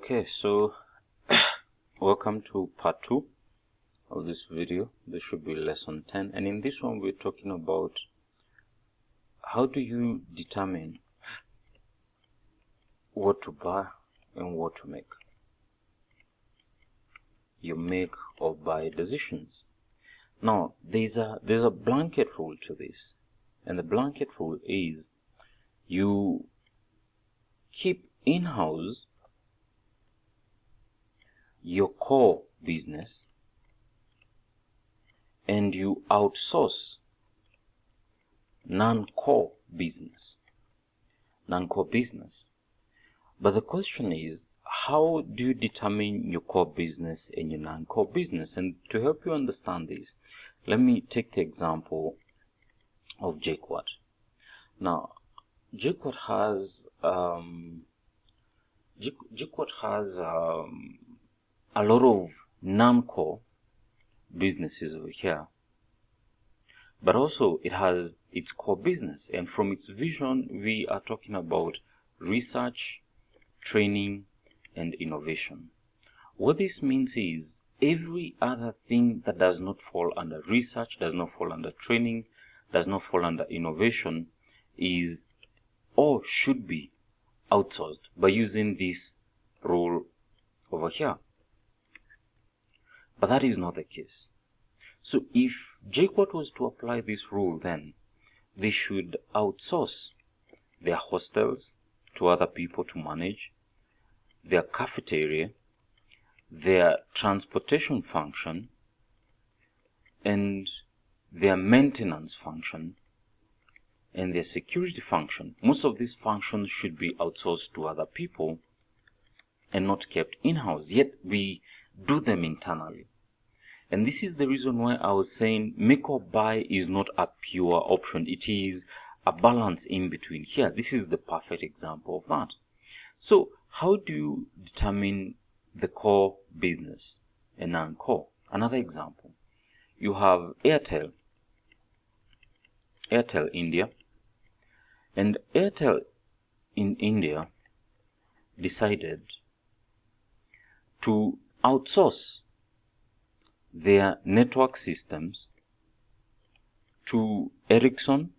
Okay, so welcome to part 2 of this video. This should be lesson 10, and in this one we're talking about how do you determine what to buy and what to make. You make or buy decisions. Now there's a blanket rule to this, and the blanket rule is you keep in-house your core business and you outsource non-core business. But the question is, how do you determine your core business and your non-core business? And to help you understand this, let me take the example of JQuat. Now, JQuat has a lot of non-core businesses over here, but also it has its core business, and from its vision we are talking about research, training, and innovation. What this means is every other thing that does not fall under research, does not fall under training, does not fall under innovation is or should be outsourced by using this rule over here. But that is not the case. So if JQuat was to apply this rule, then they should outsource their hostels to other people to manage, their cafeteria, their transportation function, and their maintenance function, and their security function. Most of these functions should be outsourced to other people and not kept in-house, yet we do them internally. And this is the reason why I was saying make or buy is not a pure option. It is a balance in between. Here, this is the perfect example of that. So how do you determine the core business and non-core? Another example, you have Airtel India, and Airtel in India decided to outsource their network systems to Ericsson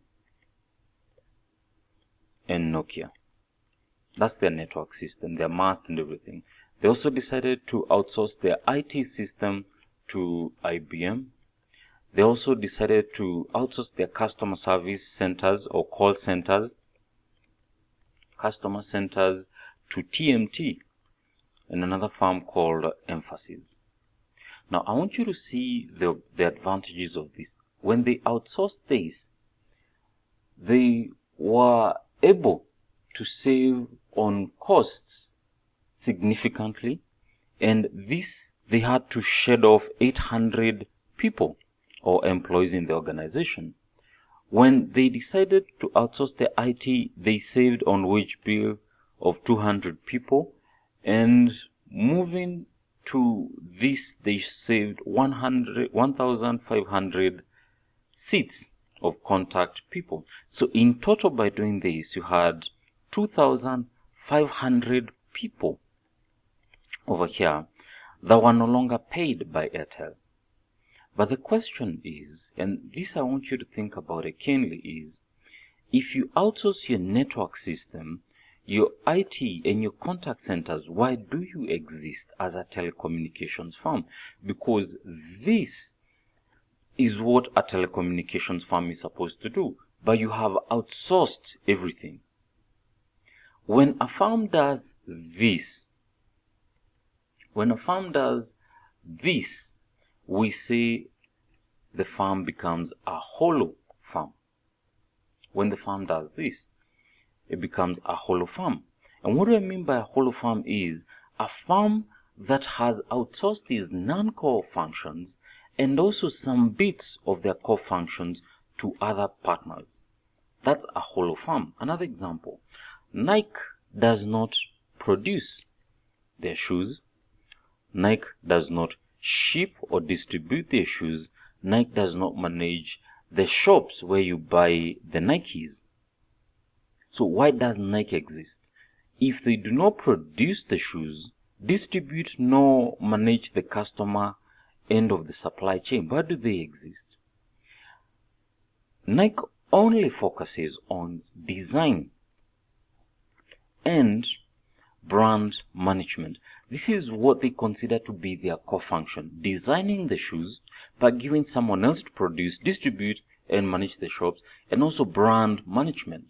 and Nokia. That's their network system, their mast and everything. They also decided to outsource their IT system to IBM. They also decided to outsource their customer service centers or call centers, customer centers, to TMT and another firm called Emphasis. Now, I want you to see the advantages of this. When they outsourced this, they were able to save on costs significantly, and this they had to shed off 800 people or employees in the organization. When they decided to outsource the IT, they saved on wage bill of 200 people, and moving to this, they saved 1,500 seats of contact people. So in total, by doing this, you had 2,500 people over here that were no longer paid by Airtel. But the question is, and this I want you to think about it keenly, is if you outsource your network system, your IT and your contact centers, why do you exist as a telecommunications firm? Because this is what a telecommunications firm is supposed to do, but you have outsourced everything. When a firm does this, we say the firm becomes a hollow firm. When the firm does this, it becomes a hollow firm. And what do I mean by a hollow firm is a firm that has outsourced these non-core functions and also some bits of their core functions to other partners. That's a hollow firm. Another example, Nike does not produce their shoes. Nike does not ship or distribute their shoes. Nike does not manage the shops where you buy the Nikes. So why does Nike exist? If they do not produce the shoes, distribute nor manage the customer end of the supply chain. Where do they exist? Nike only focuses on design and brand management. This is what they consider to be their core function: designing the shoes by giving someone else to produce, distribute, and manage the shops, and also brand management.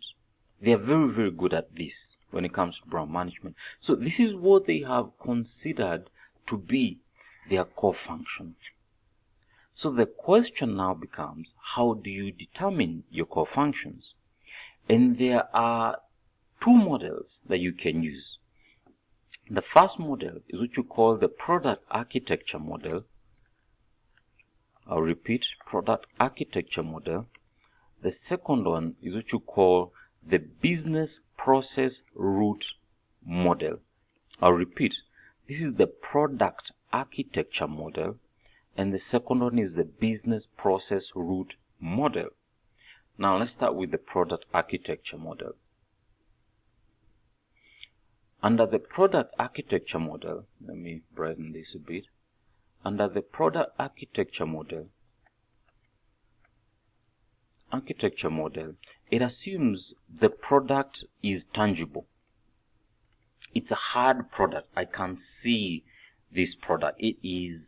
They are very, very good at this when it comes to brand management. So this is what they have considered to be their core function. So the question now becomes, how do you determine your core functions? And there are two models that you can use. The first model is what you call the product architecture model. I'll repeat, product architecture model. The second one is what you call the business process route model. I'll repeat, this is the product architecture model, and the second one is the business process route model. Now let's start with the product architecture model. Under the product architecture model, let me brighten this a bit. Under the product architecture model, it assumes the product is tangible. It's a hard product. I can see this product. It is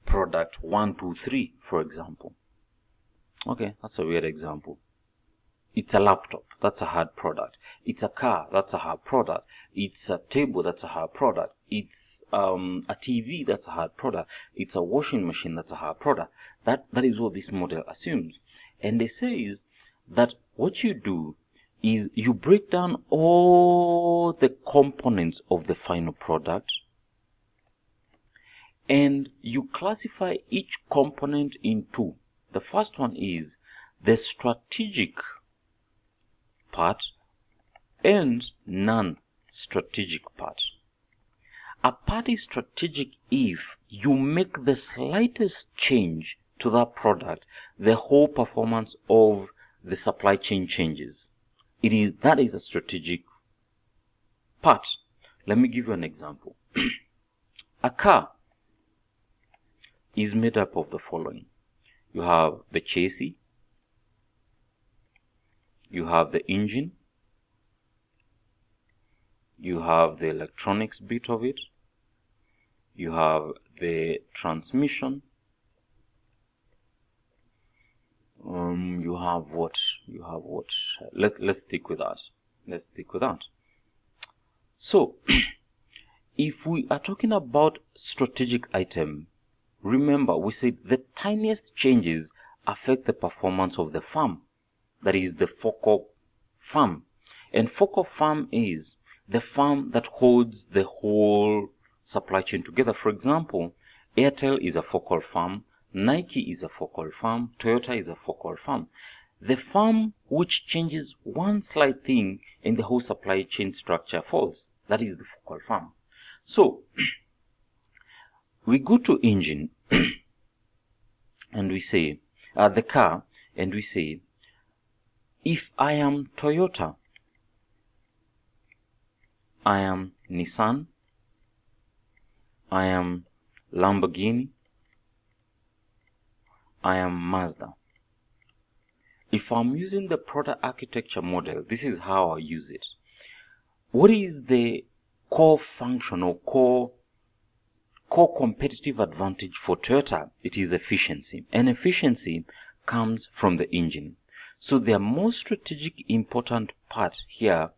product 1, 2, 3, for example. Okay, that's a weird example. It's a laptop. That's a hard product. It's a car. That's a hard product. It's a table. That's a hard product. It's a TV. That's a hard product. It's a washing machine. That's a hard product. That is what this model assumes. And they say that what you do is you break down all the components of the final product, and you classify each component in two. The first one is the strategic part and non-strategic part. A part is strategic if you make the slightest change to that product, the whole performance of the supply chain changes. That is a strategic part. Let me give you an example. A car is made up of the following. You have the chassis, you have the engine, you have the electronics bit of it, you have the transmission, you have what? Let's stick with that. So, if we are talking about strategic item, remember we said the tiniest changes affect the performance of the farm. That is the focal farm. And focal farm is the farm that holds the whole supply chain together. For example, Airtel is a focal farm, Nike is a focal farm, Toyota is a focal farm. The farm which changes one slight thing in the whole supply chain structure falls. That is the focal farm. So, we go to engine and we say, the car, and we say, if I am Toyota, I am Nissan, I am Lamborghini, I am Mazda. If I'm using the product architecture model, this is how I use it. What is the core function or core competitive advantage for Toyota? It is efficiency. And efficiency comes from the engine. So the most strategic important part here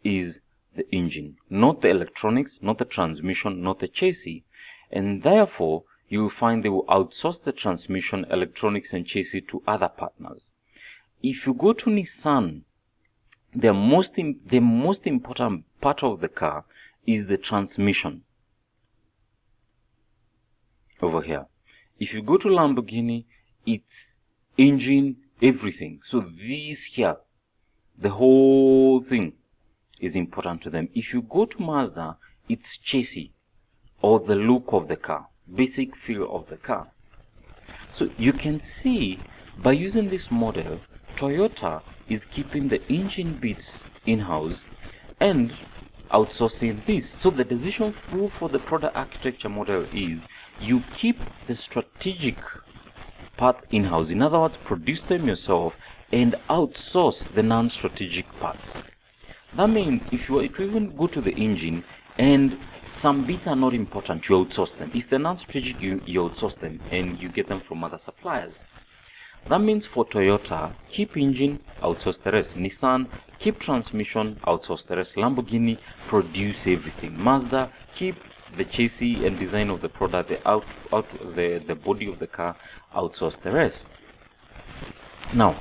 is the engine, not the electronics, not the transmission, not the chassis. And therefore, you will find they will outsource the transmission, electronics, and chassis to other partners. If you go to Nissan, the most important part of the car is the transmission. Over here. If you go to Lamborghini, it's engine, everything. So this here, the whole thing is important to them. If you go to Mazda, it's chassis or the look of the car, basic feel of the car. So you can see by using this model, Toyota is keeping the engine bits in-house and outsourcing this. So the decision rule for the product architecture model is you keep the strategic part in-house. In other words, produce them yourself and outsource the non-strategic parts. That means if you even go to the engine and some bits are not important, you outsource them. If they're non-strategic, you outsource them and you get them from other suppliers. That means for Toyota, keep engine, outsource the rest. Nissan, keep transmission, outsource the rest. Lamborghini, produce everything. Mazda, keep the chassis and design of the product, the body of the car, outsource the rest. Now,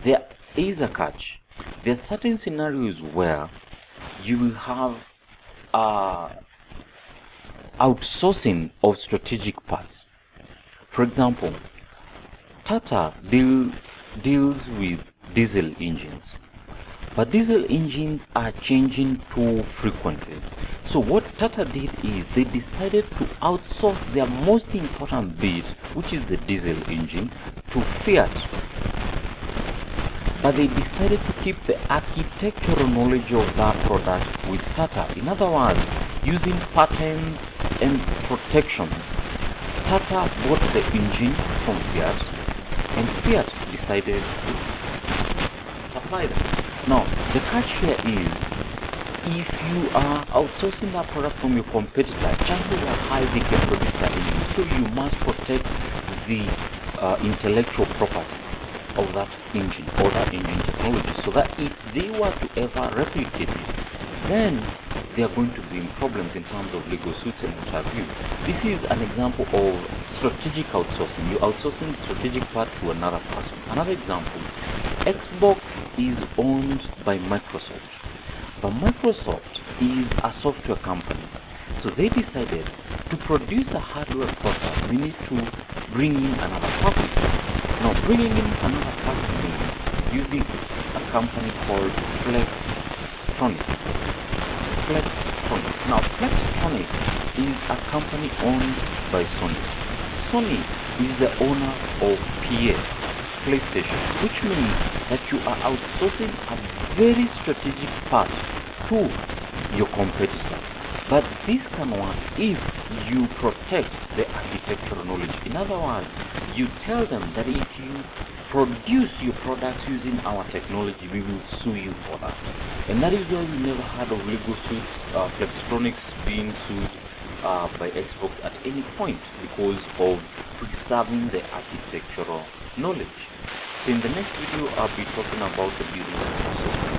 there is a catch. There are certain scenarios where you will have outsourcing of strategic parts. For example, Tata deals with diesel engines, but diesel engines are changing too frequently. So what Tata did is they decided to outsource their most important bit, which is the diesel engine, to Fiat. But they decided to keep the architectural knowledge of that product with Tata. In other words, using patents and protections. Tata bought the engine from Fiat, and Fiat decided to supply them. Now, the catch here is, if you are outsourcing that product from your competitor, chances are high they can produce that engine. So you must protect the intellectual property of that engine or that engine technology, so that if they were to ever replicate it, then they are going to be in problems in terms of legal suits and what have you. This is an example of strategic outsourcing. You're outsourcing the strategic part to another person. Another example, Xbox is owned by Microsoft, but Microsoft is a software company. So they decided to produce a hardware product, we need to bring in another party. Now, bringing in another party means using a company called Flextronics. Now, Flextronics is a company owned by Sony. Sony is the owner of PlayStation, which means that you are outsourcing a very strategic part to your competitor. But this can work if you protect the architectural knowledge. In other words, you tell them that if you produce your products using our technology, we will sue you for that. And that is why we never heard of legal suits, Flextronics being sued by Xbox at any point because of preserving the architectural knowledge. So in the next video, I'll be talking about the business process.